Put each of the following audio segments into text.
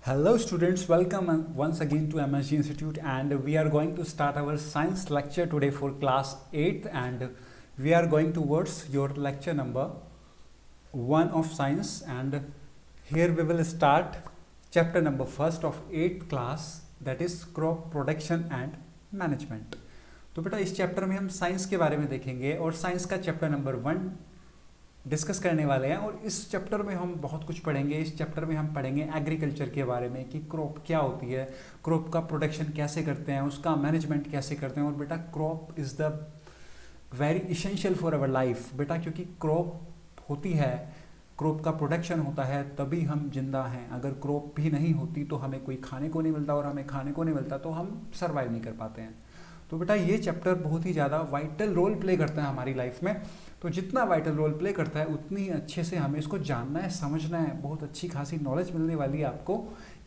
Hello students, welcome once again to MSG Institute, and we are going to start our science lecture today for class 8th, and we are going towards your lecture number 1 of science, and here we will start chapter number 1st of 8th class, that is crop production and management. तो बेटा इस chapter में हम science के बारे में देखेंगे और साइंस का चैप्टर नंबर 1 डिस्कस करने वाले हैं। और इस चैप्टर में हम बहुत कुछ पढ़ेंगे। इस चैप्टर में हम पढ़ेंगे एग्रीकल्चर के बारे में कि क्रॉप क्या होती है, क्रॉप का प्रोडक्शन कैसे करते हैं, उसका मैनेजमेंट कैसे करते हैं। और बेटा crop is the very essential for our life बेटा, क्योंकि क्रॉप होती है, क्रॉप का प्रोडक्शन होता है, तभी हम जिंदा हैं। अगर क्रॉप भी नहीं होती तो हमें कोई खाने को नहीं मिलता, और हमें खाने को नहीं मिलता तो हम सर्वाइव नहीं कर पाते हैं। तो बेटा ये चैप्टर बहुत ही ज़्यादा वाइटल रोल प्ले करता है हमारी लाइफ में। तो जितना वाइटल रोल प्ले करता है उतनी ही अच्छे से हमें इसको जानना है, समझना है। बहुत अच्छी खासी नॉलेज मिलने वाली है आपको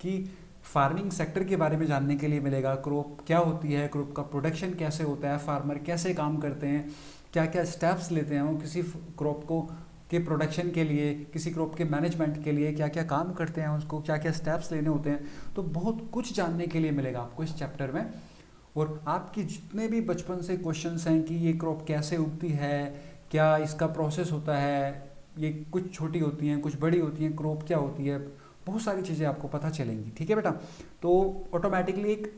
कि फार्मिंग सेक्टर के बारे में जानने के लिए मिलेगा। क्रॉप क्या होती है, क्रॉप का प्रोडक्शन कैसे होता है, फार्मर कैसे काम करते हैं, क्या क्या स्टेप्स लेते हैं वो किसी क्रॉप को के प्रोडक्शन के लिए, किसी क्रॉप के मैनेजमेंट के लिए क्या क्या काम करते हैं, उसको क्या क्या स्टेप्स लेने होते हैं। तो बहुत कुछ जानने के लिए मिलेगा आपको इस चैप्टर में। और आपकी जितने भी बचपन से क्वेश्चंस हैं कि ये क्रॉप कैसे उगती है, क्या इसका प्रोसेस होता है, ये कुछ छोटी होती हैं कुछ बड़ी होती हैं, क्रॉप क्या होती है, बहुत सारी चीज़ें आपको पता चलेंगी। ठीक है बेटा, तो ऑटोमेटिकली एक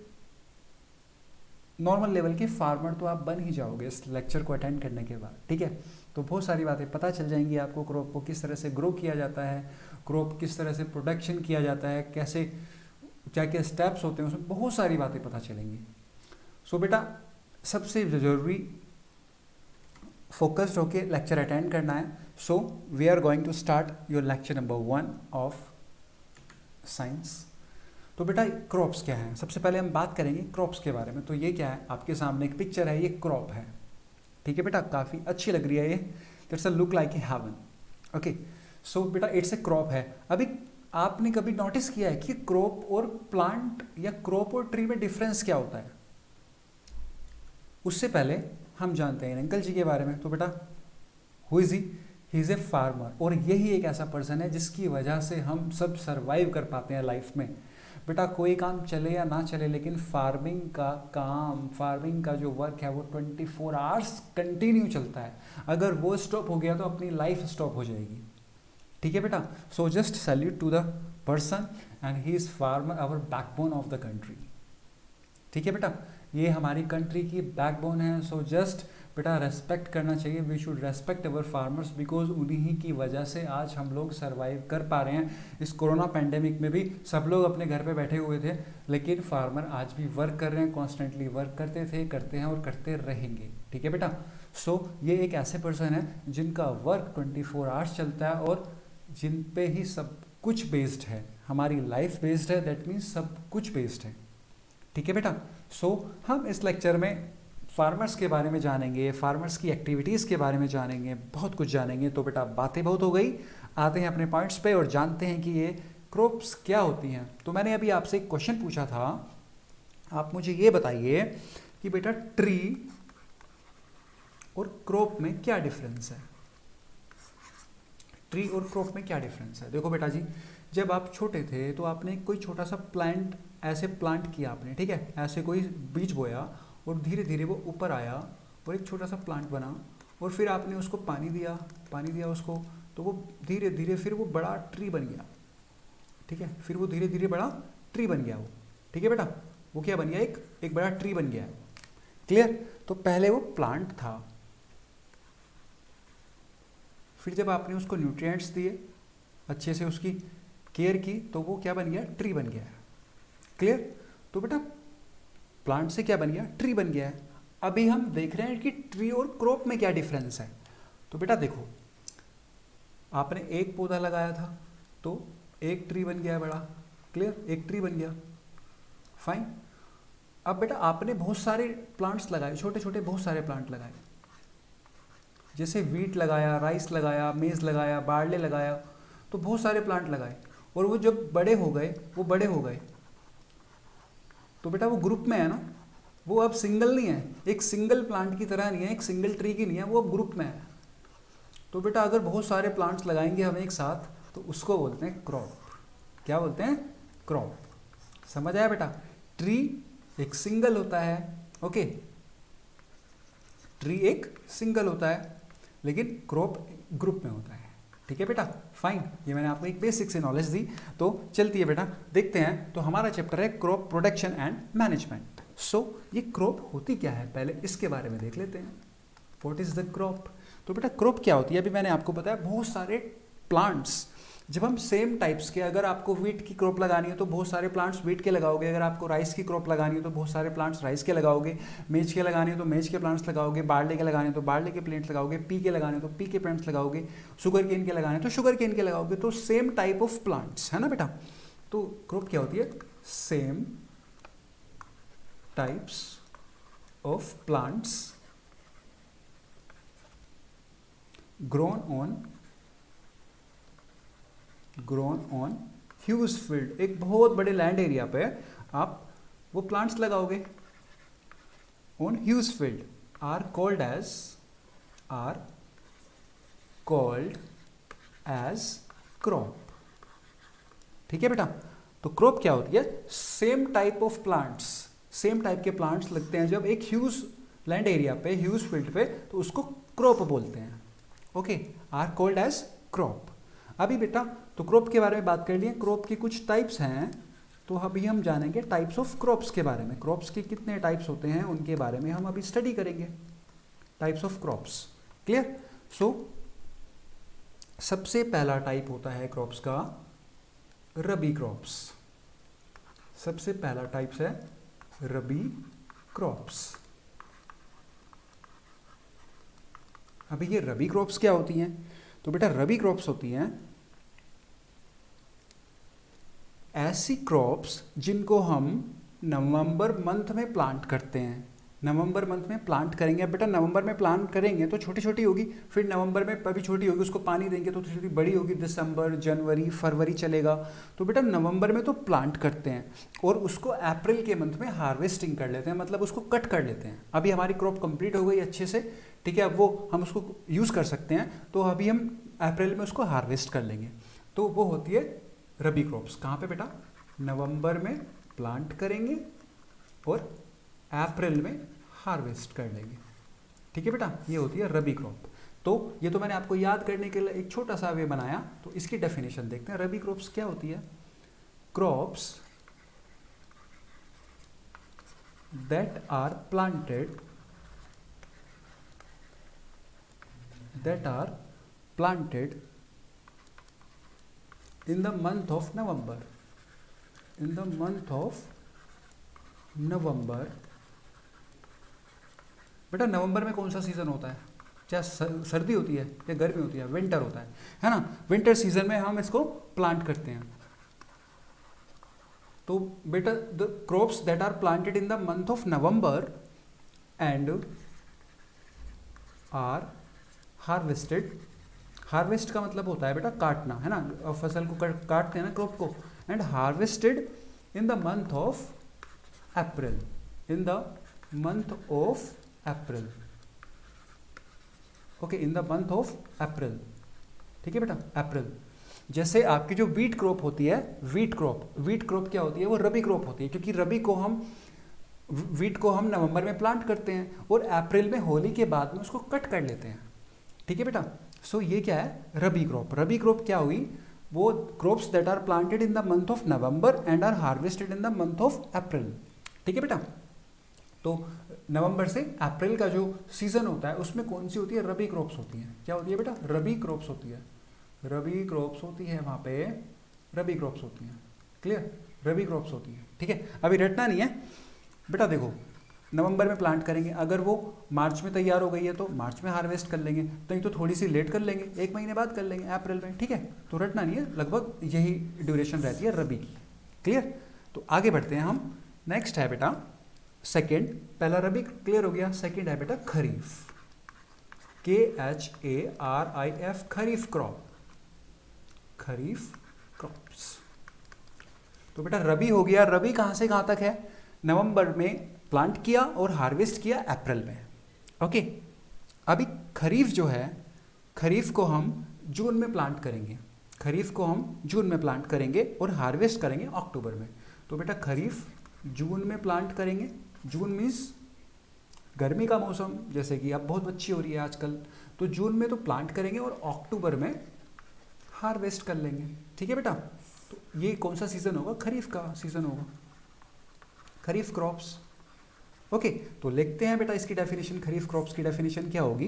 नॉर्मल लेवल के फार्मर तो आप बन ही जाओगे इस लेक्चर को अटेंड करने के बाद। ठीक है, तो बहुत सारी बातें पता चल जाएंगी आपको। क्रॉप को किस तरह से ग्रो किया जाता है, क्रॉप किस तरह से प्रोडक्शन किया जाता है, कैसे क्या क्या स्टेप्स होते हैं, उसमें बहुत सारी बातें पता चलेंगी। सो बेटा सबसे ज़रूरी फोकस्ड होके लेक्चर अटेंड करना है। So we are going to start your lecture number 1 of science. तो बेटा क्रॉप्स क्या हैं, सबसे पहले हम बात करेंगे क्रॉप्स के बारे में। तो ये क्या है, आपके सामने एक पिक्चर है, ये क्रॉप है। ठीक है बेटा, काफ़ी अच्छी लग रही है ये, that's a look like a heaven. Okay, so बेटा इट्स ए क्रॉप है। अभी आपने कभी नोटिस किया है कि क्रॉप और प्लांट या क्रॉप और ट्री में डिफरेंस क्या होता है? उससे पहले हम जानते हैं अंकल जी के बारे में। तो बेटा who is he is a farmer, और यही एक ऐसा पर्सन है जिसकी वजह से हम सब सर्वाइव कर पाते हैं लाइफ में। बेटा कोई काम चले या ना चले, लेकिन फार्मिंग का काम, फार्मिंग का जो वर्क है वो 24 आवर्स कंटिन्यू चलता है। अगर वो स्टॉप हो गया तो अपनी लाइफ स्टॉप हो जाएगी। ठीक है बेटा, so just salute to the person and he is farmer, our backbone of the country. ठीक है बेटा, ये हमारी कंट्री की बैकबोन है। सो जस्ट बेटा रेस्पेक्ट करना चाहिए, we should respect our farmers, because उन्हीं की वजह से आज हम लोग सर्वाइव कर पा रहे हैं। इस कोरोना पैंडेमिक में भी सब लोग अपने घर पे बैठे हुए थे, लेकिन फार्मर आज भी वर्क कर रहे हैं, कॉन्स्टेंटली वर्क करते थे, करते हैं और करते रहेंगे। ठीक है बेटा, सो ये एक ऐसे पर्सन है जिनका वर्क 24 आवर्स चलता है और जिन पे ही सब कुछ बेस्ड है, हमारी लाइफ बेस्ड है, दैट मीन्स सब कुछ बेस्ड है। ठीक है बेटा, सो हम इस लेक्चर में फार्मर्स के बारे में जानेंगे, फार्मर्स की एक्टिविटीज़ के बारे में जानेंगे, बहुत कुछ जानेंगे। तो बेटा बातें बहुत हो गई, आते हैं अपने पॉइंट्स पे और जानते हैं कि ये क्रॉप्स क्या होती हैं। तो मैंने अभी आपसे एक क्वेश्चन पूछा था, आप मुझे ये बताइए कि बेटा ट्री और क्रॉप में क्या डिफरेंस है। ट्री और क्रॉप में क्या डिफरेंस है? देखो बेटा जी, जब आप छोटे थे तो आपने कोई छोटा सा प्लांट ऐसे प्लांट किया आपने, ठीक है, ऐसे कोई बीज बोया और धीरे धीरे वो ऊपर आया और एक छोटा सा प्लांट बना, और फिर आपने उसको पानी दिया उसको, तो वो धीरे धीरे फिर वो बड़ा ट्री बन गया। ठीक है, फिर वो धीरे धीरे बड़ा ट्री बन गया वो। ठीक है बेटा, वो क्या बन गया, एक बड़ा ट्री बन गया है। क्लियर? तो पहले वो प्लांट था, फिर जब आपने उसको न्यूट्रिएंट्स दिए, अच्छे से उसकी केयर की, तो वो क्या बन गया, ट्री बन गया है। क्लियर? तो बेटा प्लांट से क्या बन गया, ट्री बन गया है। अभी हम देख रहे हैं कि ट्री और क्रॉप में क्या डिफरेंस है। तो बेटा देखो, आपने एक पौधा लगाया था तो एक ट्री बन गया बड़ा। क्लियर? एक ट्री बन गया, फाइन। अब बेटा आपने बहुत सारे प्लांट्स लगाए, छोटे छोटे बहुत सारे प्लांट लगाए, जैसे वीट लगाया, राइस लगाया, मेज लगाया, बार्ले लगाया, तो बहुत सारे प्लांट लगाए। और वो जब बड़े हो गए, तो बेटा वो ग्रुप में है ना, वो अब सिंगल नहीं है, एक सिंगल प्लांट की तरह नहीं है, एक सिंगल ट्री की नहीं है, वो अब ग्रुप में है। तो बेटा अगर बहुत सारे प्लांट्स लगाएंगे हम एक साथ, तो उसको बोलते हैं क्रॉप। क्या बोलते हैं? क्रॉप। समझ आया बेटा? ट्री एक सिंगल होता है, ओके, ट्री एक सिंगल होता है, लेकिन क्रॉप ग्रुप में होता है। ठीक है बेटा, फाइन। ये मैंने आपको एक बेसिक से नॉलेज दी। तो चलती है बेटा, देखते हैं। तो हमारा चैप्टर है क्रॉप प्रोटेक्शन एंड मैनेजमेंट। सो ये क्रॉप होती क्या है, पहले इसके बारे में देख लेते हैं। What is the crop? तो बेटा क्रॉप क्या होती है, अभी मैंने आपको बताया बहुत सारे प्लांट्स। जब हम सेम टाइप्स के, अगर आपको वीट की क्रॉप लगानी है तो बहुत सारे प्लांट्स वीट के लगाओगे, अगर आपको राइस की क्रॉप लगानी है तो बहुत सारे प्लांट्स राइस के लगाओगे, मेज के लगाने हैं तो मेज के प्लांट्स लगाओगे, बार्ले के लगाने हैं तो बार्ले के प्लांट्स लगाओगे, पी के लगाने हैं तो पी के प्लांट्स लगाओगे, शुगर केन के लगाने हैं तो शुगर केन के लगाओगे। तो सेम टाइप ऑफ प्लांट्स है ना बेटा। तो क्रॉप क्या होती है? Same types of plants grown on huge field. एक बहुत बड़े लैंड एरिया पे आप वो प्लांट्स लगाओगे on huge field, are called as crop. ठीक है बेटा। तो क्रॉप क्या होती है? Same type of plants, same type के प्लांट्स लगते हैं जब एक ह्यूज लैंड एरिया पे, ह्यूज फील्ड पे, तो उसको क्रॉप बोलते हैं। Okay, are called as crop. अभी बेटा तो क्रॉप के बारे में बात कर लिए, क्रॉप की कुछ टाइप्स हैं, तो अभी हम जानेंगे टाइप्स ऑफ क्रॉप्स के बारे में। क्रॉप्स के कितने टाइप्स होते हैं उनके बारे में हम अभी स्टडी करेंगे, टाइप्स ऑफ क्रॉप्स। क्लियर? सो सबसे पहला टाइप होता है क्रॉप्स का रबी क्रॉप्स। सबसे पहला टाइप्स है रबी क्रॉप्स। अभी ये रबी क्रॉप्स क्या होती हैं? तो बेटा रबी क्रॉप्स होती हैं ऐसी क्रॉप्स जिनको हम नवंबर मंथ में प्लांट करते हैं। नवंबर मंथ में प्लांट करेंगे। अब बेटा नवंबर में प्लांट करेंगे तो छोटी छोटी होगी, फिर नवंबर में अभी छोटी होगी, उसको पानी देंगे तो थोड़ी बड़ी होगी, दिसंबर, जनवरी, फरवरी चलेगा। तो बेटा नवंबर में तो प्लांट करते हैं और उसको अप्रैल के मंथ में हार्वेस्टिंग कर लेते हैं, मतलब उसको कट कर लेते हैं। अभी हमारी क्रॉप कंप्लीट हो गई अच्छे से, ठीक है, अब वो हम उसको यूज़ कर सकते हैं, तो अभी हम अप्रैल में उसको हार्वेस्ट कर लेंगे। तो वो होती है रबी क्रॉप्स। कहाँ पे बेटा? नवंबर में प्लांट करेंगे और अप्रैल में हार्वेस्ट कर लेंगे। ठीक है बेटा, ये होती है रबी क्रॉप। तो ये तो मैंने आपको याद करने के लिए एक छोटा सा वे बनाया, तो इसकी डेफिनेशन देखते हैं। रबी क्रॉप्स क्या होती है? Crops that are planted in the month of November. In the month of November. बेटा नवंबर में कौन सा सीजन होता है? क्या सर्दी होती है या गर्मी होती है? विंटर होता है ना। विंटर सीजन में हम इसको प्लांट करते हैं। तो बेटा the crops that are planted in the month of November and are harvested. Harvest का मतलब होता है बेटा काटना, है ना, फसल को काटते हैं ना क्रॉप को। And harvested in the month of April. In the month of April. Okay, in the month of April. ठीक है बेटा, अप्रैल। जैसे आपकी जो वीट क्रॉप होती है, वीट क्रॉप क्या होती है? वो रबी क्रॉप होती है, क्योंकि वीट को हम नवंबर में प्लांट करते हैं और अप्रैल में होली के बाद में उसको कट कर लेते हैं। ठीक है बेटा। सो ये क्या है? रबी क्रॉप। रबी क्रॉप क्या हुई? वो crops that are planted in the month of November and are harvested in the month of April. ठीक है बेटा। तो नवंबर से अप्रैल का जो सीजन होता है उसमें कौन सी होती है, रबी क्रॉप्स होती हैं। क्या होती है बेटा, रबी क्रॉप्स होती है, रबी क्रॉप्स होती है, वहाँ पे रबी क्रॉप्स होती हैं। क्लियर, रबी क्रॉप्स होती है। ठीक है, अभी रटना नहीं है बेटा। देखो नवंबर में प्लांट करेंगे, अगर वो मार्च में तैयार हो गई है तो मार्च में हार्वेस्ट कर लेंगे, नहीं तो थोड़ी सी लेट कर लेंगे, 1 महीने बाद कर लेंगे अप्रैल में। ठीक है, तो रटना नहीं है, लगभग यही ड्यूरेशन रहती है रबी की। क्लियर, तो आगे बढ़ते हैं हम। नेक्स्ट है बेटा सेकेंड, पहला रबी क्लियर हो गया, सेकेंड है बेटा खरीफ, KHARIF, खरीफ क्रॉप, खरीफ क्रॉप्स। तो बेटा रबी हो गया, रबी कहाँ से कहाँ तक है, नवंबर में प्लांट किया और हार्वेस्ट किया अप्रैल में। ओके, अभी खरीफ जो है, खरीफ को हम जून में प्लांट करेंगे, खरीफ को हम जून में प्लांट करेंगे और हार्वेस्ट करेंगे अक्टूबर में। तो बेटा खरीफ जून में प्लांट करेंगे, जून मीन्स गर्मी का मौसम, जैसे कि अब बहुत अच्छी हो रही है आजकल, तो जून में तो प्लांट करेंगे और अक्टूबर में हार्वेस्ट कर लेंगे। ठीक है बेटा, तो ये कौन सा सीजन होगा, खरीफ का सीजन होगा, खरीफ क्रॉप्स। ओके, तो लिखते हैं बेटा इसकी डेफिनेशन, खरीफ क्रॉप्स की डेफिनेशन क्या होगी,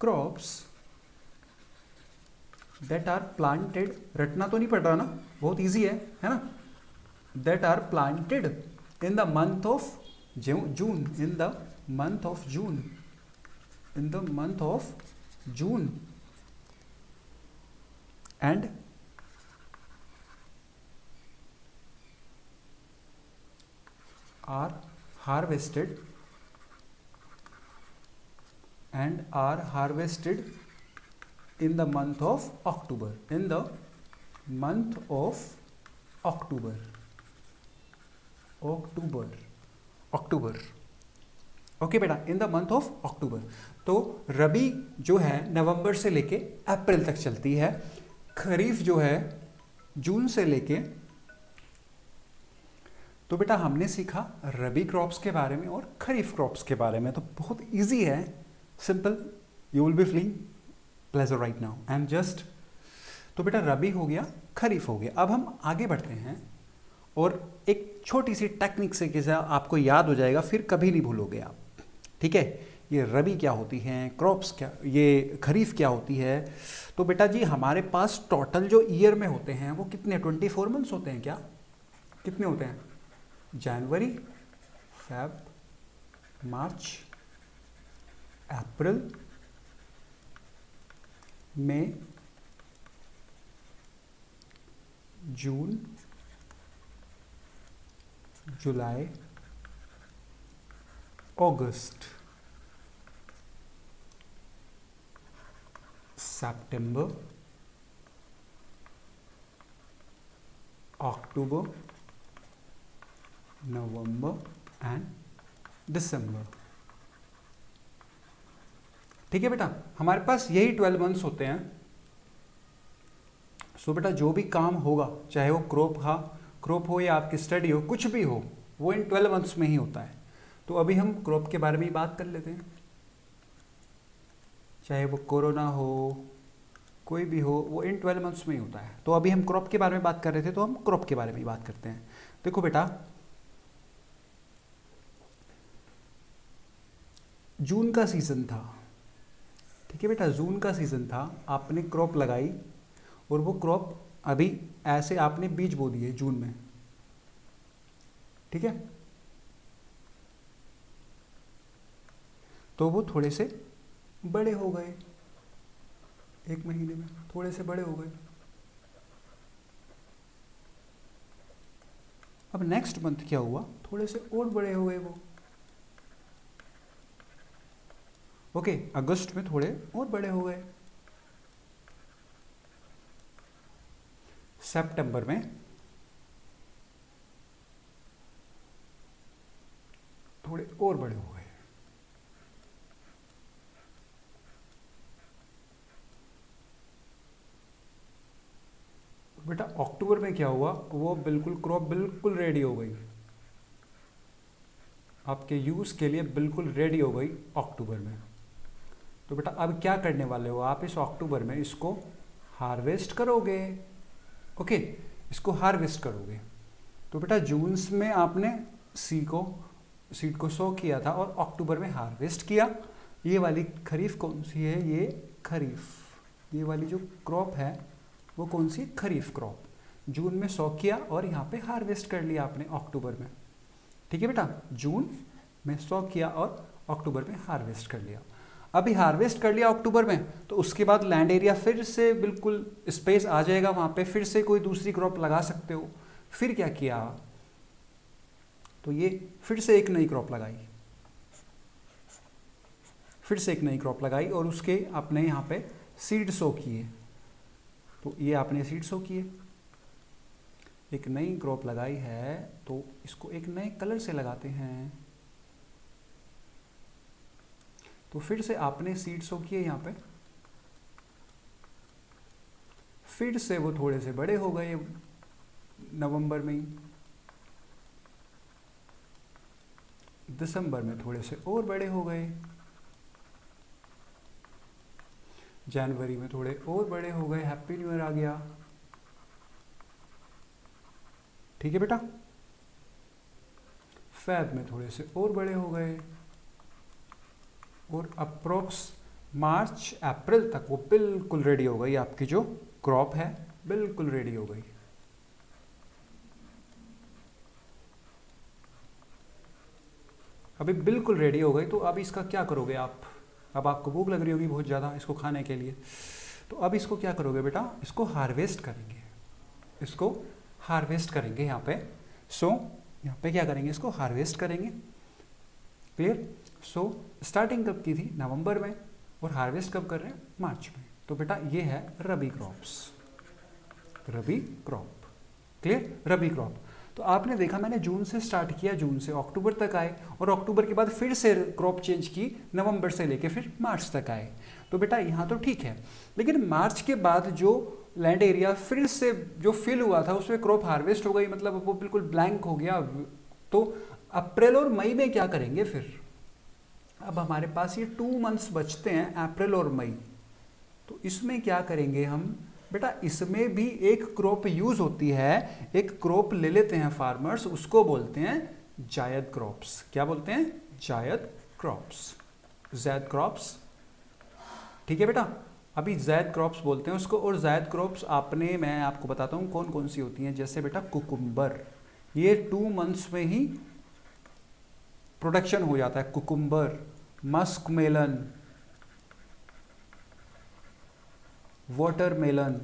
क्रॉप्स दैट आर प्लांटेड, रटना तो नहीं पड़ रहा ना, बहुत इजी है ना, that are planted in the month of June, in the month of June, in the month of June and are harvested in the month of October, in the month of October, October। Okay बेटा, in the month of October. तो रबी जो है नवंबर से लेके अप्रैल तक चलती है, खरीफ जो है जून से लेके। तो बेटा हमने सीखा रबी क्रॉप्स के बारे में और खरीफ क्रॉप्स के बारे में, तो बहुत इजी है, simple, you will be feeling pleasure right now and just. तो बेटा रबी हो गया, खरीफ हो गया। अब हम आगे बढ़ते हैं और एक छोटी सी टेक्निक से कैसे आपको याद हो जाएगा, फिर कभी नहीं भूलोगे आप। ठीक है, ये रबी क्या होती हैं, क्रॉप्स क्या, ये खरीफ क्या होती है। तो बेटा जी हमारे पास टोटल जो ईयर में होते हैं वो कितने, 24 मंथ्स होते हैं क्या, कितने होते हैं, जनवरी, Feb, March, April, May, June, July, August, September, October, November and दिसंबर। ठीक है बेटा, हमारे पास यही 12 मंथ्स होते हैं। सो बेटा जो भी काम होगा, चाहे वो क्रॉप हो या आपकी स्टडी हो, कुछ भी हो, वो इन 12 मंथ्स में ही होता है। तो अभी हम क्रॉप के बारे में ही बात कर लेते हैं, चाहे वो कोरोना हो, कोई भी हो, वो इन 12 मंथ्स में ही होता है। तो अभी हम क्रॉप के बारे में बात कर रहे थे, तो हम क्रॉप के बारे में ही बात करते हैं। देखो बेटा जून का सीज़न था, ठीक है बेटा, जून का सीज़न था, आपने क्रॉप लगाई और वो क्रॉप अभी ऐसे आपने बीज बो दिए जून में, ठीक है, तो वो थोड़े से बड़े हो गए, 1 महीने में थोड़े से बड़े हो गए। अब नेक्स्ट मंथ क्या हुआ, थोड़े से और बड़े हो गए वो। ओके, अगस्त में थोड़े और बड़े हो गए, सितंबर में थोड़े और बड़े हो गए, बेटा अक्टूबर में क्या हुआ, वो बिल्कुल क्रॉप बिल्कुल रेडी हो गई, आपके यूज़ के लिए बिल्कुल रेडी हो गई अक्टूबर में। तो बेटा अब क्या करने वाले हो आप, इस अक्टूबर में इसको हार्वेस्ट करोगे। ओके, इसको हार्वेस्ट करोगे। तो बेटा जून में आपने सीड को सो किया था और अक्टूबर में हार्वेस्ट किया। ये वाली खरीफ कौन सी है? ये खरीफ। ये वाली जो क्रॉप है वो कौन सी? खरीफ क्रॉप। जून में सो किया और यहाँ पे हार्वेस्ट कर लिया आपने अक्टूबर में। ठीक है बेटा, जून में सो किया और अक्टूबर में हार्वेस्ट कर लिया। अभी हार्वेस्ट कर लिया अक्टूबर में, तो उसके बाद लैंड एरिया फिर से बिल्कुल स्पेस आ जाएगा, वहाँ पे फिर से कोई दूसरी क्रॉप लगा सकते हो। फिर क्या किया? तो ये फिर से एक नई क्रॉप लगाई, फिर से एक नई क्रॉप लगाई और उसके आपने यहाँ पे सीड सो किए। तो ये आपने सीड सो किए, एक नई क्रॉप लगाई है, तो इसको एक नए कलर से लगाते हैं। तो फिर से आपने सीड सो किए यहाँ पे, फिर से वो थोड़े से बड़े हो गए नवंबर में ही, दिसंबर में थोड़े से और बड़े हो गए, जनवरी में थोड़े और बड़े हो गए, हैप्पी न्यू ईयर आ गया। ठीक है बेटा, फेब में थोड़े से और बड़े हो गए और अप्रोक्स मार्च अप्रैल तक वो बिल्कुल रेडी हो गई, आपकी जो क्रॉप है बिल्कुल रेडी हो गई। अभी बिल्कुल रेडी हो गई, तो अब इसका क्या करोगे आप? अब आपको भूख लग रही होगी बहुत ज़्यादा इसको खाने के लिए, तो अब इसको क्या करोगे बेटा? इसको हार्वेस्ट करेंगे, इसको हार्वेस्ट करेंगे यहाँ पे। सो यहाँ पे क्या करेंगे? इसको हार्वेस्ट करेंगे। क्लियर? सो स्टार्टिंग कब की थी? नवंबर में, और हार्वेस्ट कब कर रहे हैं? मार्च में। तो बेटा ये है रबी क्रॉप्स, रबी क्रॉप। क्लियर? रबी क्रॉप। तो आपने देखा मैंने जून से स्टार्ट किया, जून से अक्टूबर तक आए, और अक्टूबर के बाद फिर से क्रॉप चेंज की, नवंबर से लेके फिर मार्च तक आए। तो बेटा यहाँ तो ठीक है, लेकिन मार्च के बाद जो लैंड एरिया फिर से जो फिल हुआ था उसमें क्रॉप हार्वेस्ट हो गई, मतलब वो बिल्कुल ब्लैंक हो गया। तो अप्रैल और मई में क्या करेंगे फिर? अब हमारे पास ये 2 मंथ्स बचते हैं, अप्रैल और मई। तो इसमें क्या करेंगे हम बेटा? इसमें भी एक क्रॉप यूज होती है, एक क्रॉप ले लेते हैं फार्मर्स, उसको बोलते हैं जायद क्रॉप्स। क्या बोलते हैं? Zaid crops, Zaid crops. ठीक है बेटा, अभी जैद क्रॉप्स बोलते हैं उसको। और जैद क्रॉप्स आपने, मैं आपको बताता हूँ कौन कौन सी होती हैं। जैसे बेटा कुकुम्बर, ये 2 मंथ्स में ही प्रोडक्शन हो जाता है। कुकुम्बर, मस्क मेलन, वाटरमेलन,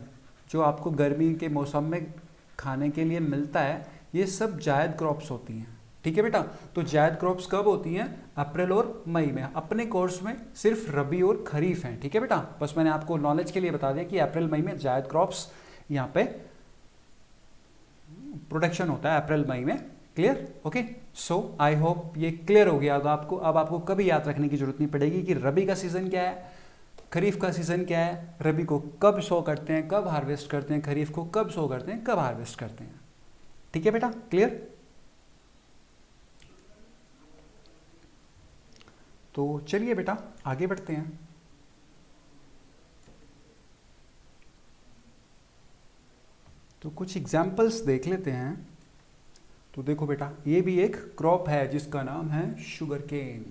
जो आपको गर्मी के मौसम में खाने के लिए मिलता है, ये सब जायद क्रॉप्स होती हैं। ठीक है बेटा, तो जायद क्रॉप्स कब होती हैं? अप्रैल और मई में। अपने कोर्स में सिर्फ रबी और खरीफ हैं। ठीक है बेटा, बस मैंने आपको नॉलेज के लिए बता दिया कि अप्रैल मई में जायद क्रॉप्स यहाँ पे प्रोडक्शन होता है, अप्रैल मई में। Clear? Okay, so I hope ये क्लियर हो गया होगा आपको। अब आपको कभी याद रखने की जरूरत नहीं पड़ेगी कि रबी का सीजन क्या है, खरीफ का सीजन क्या है, रबी को कब सो करते हैं, कब हार्वेस्ट करते हैं, खरीफ को कब सो करते हैं, कब हार्वेस्ट करते हैं। ठीक है बेटा, क्लियर? तो चलिए बेटा आगे बढ़ते हैं। तो कुछ एग्जाम्पल्स देख लेते हैं। तो देखो बेटा, ये भी एक क्रॉप है जिसका नाम है sugarcane.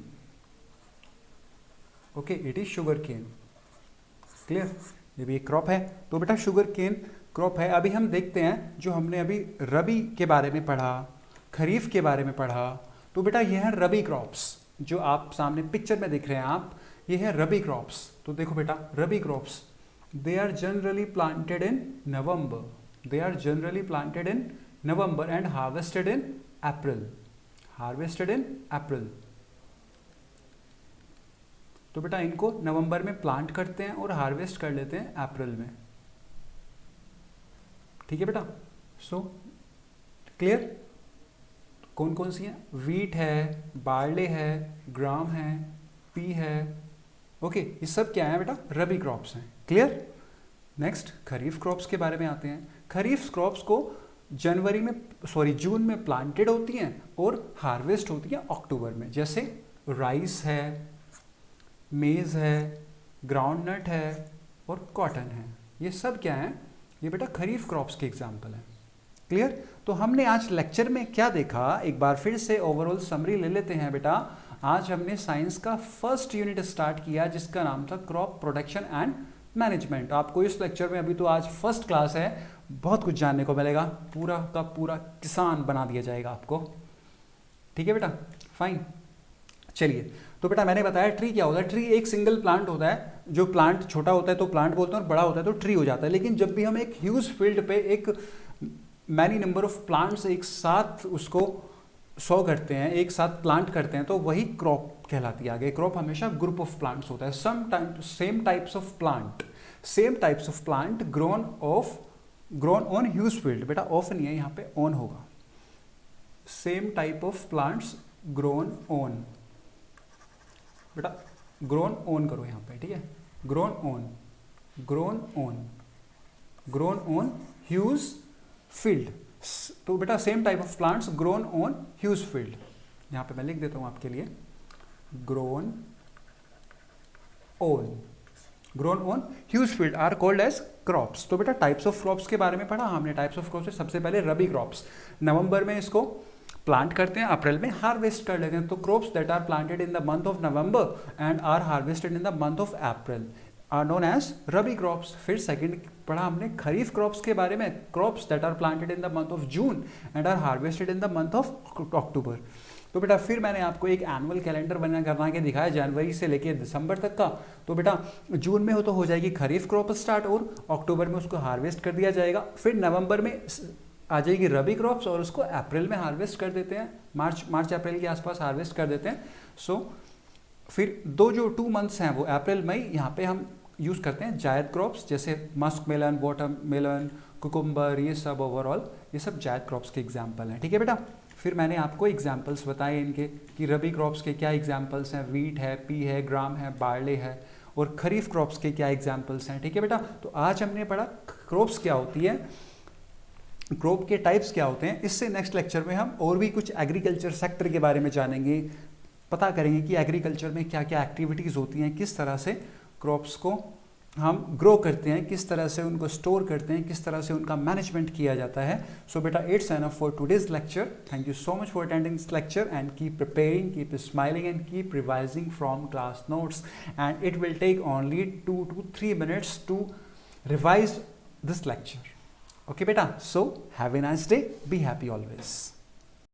Okay, it is sugarcane. Clear? ये भी एक क्रॉप है। तो बेटा शुगर केन क्रॉप है। अभी हम देखते हैं, जो हमने अभी रबी के बारे में पढ़ा, खरीफ के बारे में पढ़ा, तो बेटा ये है रबी क्रॉप्स, जो आप सामने पिक्चर में देख रहे हैं आप, ये है रबी क्रॉप्स। तो देखो बेटा, rabi crops they are generally planted in November, they are generally planted in November and harvested in April, harvested in April. तो बेटा इनको नवंबर में प्लांट करते हैं और हार्वेस्ट कर लेते हैं अप्रैल में। ठीक है बेटा, सो क्लियर? कौन कौन सी हैं? वीट है, बार्ले है, ग्राम है, पी है। ओके, ये सब क्या है बेटा? रबी क्रॉप्स हैं। क्लियर? नेक्स्ट खरीफ क्रॉप्स के बारे में आते हैं। खरीफ क्रॉप्स को जून में प्लांटेड होती हैं और हार्वेस्ट होती हैं अक्टूबर में। जैसे राइस है, मेज है, ग्राउंडनट है और कॉटन है। ये सब क्या है? ये बेटा खरीफ क्रॉप्स के एग्जाम्पल हैं। क्लियर? तो हमने आज लेक्चर में क्या देखा, एक बार फिर से ओवरऑल समरी ले लेते हैं बेटा। आज हमने साइंस का फर्स्ट यूनिट स्टार्ट किया जिसका नाम था क्रॉप प्रोटेक्शन एंड मैनेजमेंट। आपको इस लेक्चर में, अभी तो आज फर्स्ट क्लास है, बहुत कुछ जानने को मिलेगा, पूरा का पूरा किसान बना दिया जाएगा आपको। ठीक है बेटा, फाइन। चलिए, तो बेटा मैंने बताया ट्री क्या होता है। ट्री एक सिंगल प्लांट होता है, जो प्लांट छोटा होता है तो प्लांट बोलते हैं और बड़ा होता है तो ट्री हो जाता है। लेकिन जब भी हम एक ह्यूज फील्ड पे एक मैनी नंबर ऑफ प्लांट्स एक साथ उसको सो करते हैं, एक साथ प्लांट करते हैं, तो वही क्रॉप कहलाती है। आगे क्रॉप हमेशा ग्रुप ऑफ प्लांट्स होता है। Same types of plant grown on huge field. बेटा ऑफ नहीं है, यहाँ पे ऑन होगा। Same type of plants grown on, बेटा ग्रोन ऑन करो यहाँ पे, ठीक है, ग्रोन ऑन ह्यूज फील्ड। तो बेटा same type of plants grown on huge field, यहाँ पे मैं लिख देता हूँ आपके लिए, grown on huge field are called as crops. तो बेटा टाइप्स ऑफ क्रॉप्स के बारे में पढ़ा हमने। टाइप्स ऑफ क्रॉप्स, सबसे पहले रबी क्रॉप्स, नवंबर में इसको प्लांट करते हैं, अप्रैल में हार्वेस्ट कर लेते हैं। तो crops that are planted in the month of November and are harvested in the month of April are known as rabi crops. फिर सेकंड पढ़ा हमने खरीफ क्रॉप्स के बारे में, crops that are planted in the month of June and are harvested in the month of October. तो बेटा फिर मैंने आपको एक एनुअल कैलेंडर बना के दिखाया जनवरी से लेके दिसंबर तक का। तो बेटा जून में हो जाएगी खरीफ क्रॉप स्टार्ट और अक्टूबर में उसको हार्वेस्ट कर दिया जाएगा। फिर नवंबर में आ जाएगी रबी क्रॉप्स और उसको अप्रैल में हार्वेस्ट कर देते हैं, मार्च अप्रैल के आसपास हार्वेस्ट कर देते हैं। सो फिर जो 2 मंथ्स हैं वो अप्रैल मई, यहाँ पे हम यूज़ करते हैं जायद क्रॉप्स, जैसे muskmelon, watermelon, cucumber, ये सब ओवरऑल ये सब जायद क्रॉप्स के एग्जाम्पल हैं। ठीक है बेटा, फिर मैंने आपको एग्जाम्पल्स बताए इनके कि रबी क्रॉप्स के क्या एग्जाम्पल्स हैं, वीट है, पी है, ग्राम है, बार्ले है, और खरीफ क्रॉप्स के क्या एग्जाम्पल्स हैं। ठीक है बेटा, तो आज हमने पढ़ा क्रॉप्स क्या होती है, क्रॉप के टाइप्स क्या होते हैं। इससे नेक्स्ट लेक्चर में हम और भी कुछ एग्रीकल्चर सेक्टर के बारे में जानेंगे, पता करेंगे कि एग्रीकल्चर में क्या क्या एक्टिविटीज़ होती हैं, किस तरह से क्रॉप्स को हम ग्रो करते हैं, किस तरह से उनको स्टोर करते हैं, किस तरह से उनका मैनेजमेंट किया जाता है। सो बेटा it's enough for today's lecture. Thank you so much for attending this lecture and keep preparing, keep smiling and keep revising from class notes and it will take only 2 to 3 minutes to revise this lecture. Okay beta, so have a nice day, be happy always.